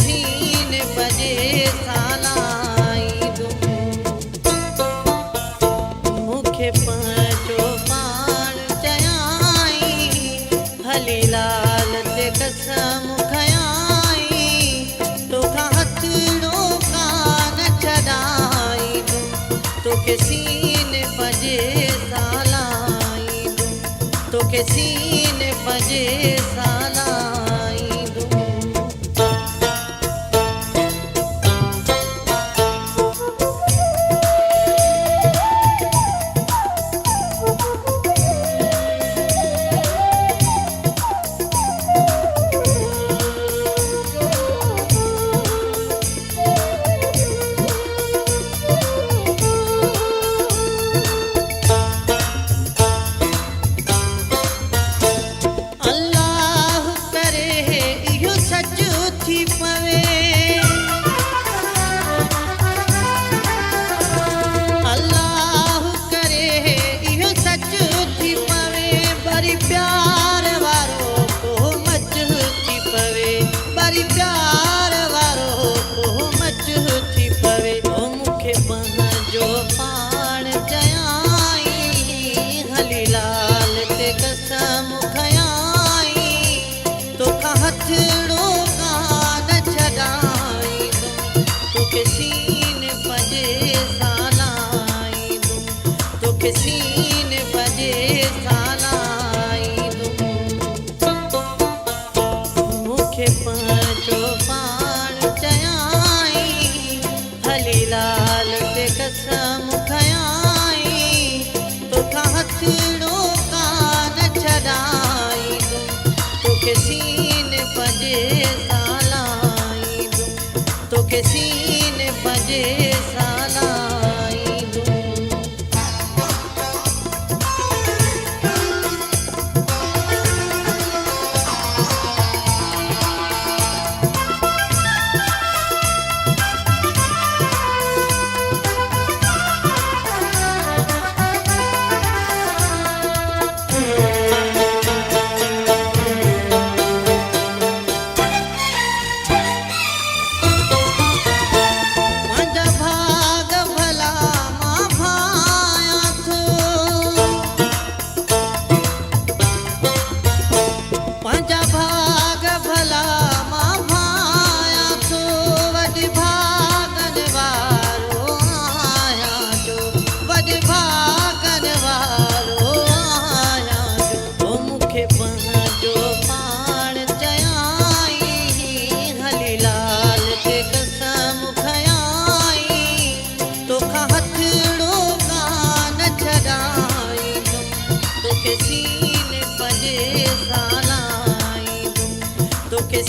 सीने बजे सालाई मुखे पांचो पाण चयाई हली लाल ते कसम खयाई तोखा हथड़ो कान छॾाई तोखे सीने बजे सालाई तोखे सीने बजे सालाई सीने बजे सालाई मुखे पांचो पाण चयाई हली लाल ते कसम खयाई तोखा हथड़ो कान छॾाई तोखे सीने बजे सालाई तोखे सीने बजे सालाई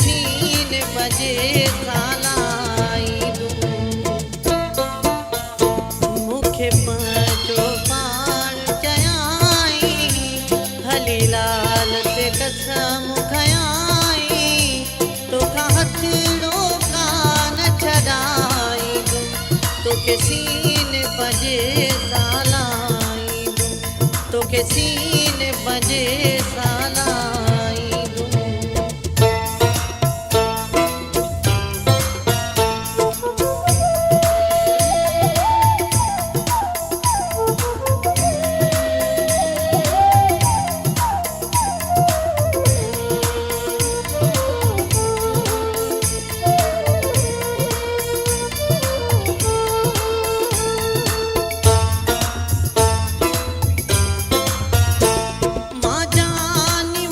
सीने बजे सालाई मुखे पांचो पाण चयाई हली लाल ते कसम खयाई तोखा हथड़ो कान छॾाई तोखे सीने बजे सालाई तोखे सीने बजे सालाई मां जानी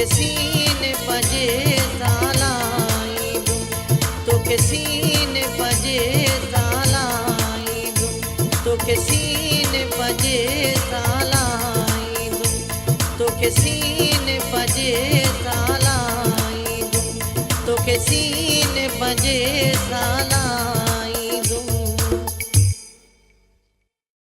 तोखे सीने पजे सालाईंदुमि तोखे सीने पजे सालाईंदुमि तोखे सीने पजे सालाईंदुमि तोखे सीने पजे सालाईंदुमि तोखे सीने पजे सालाईंदुमि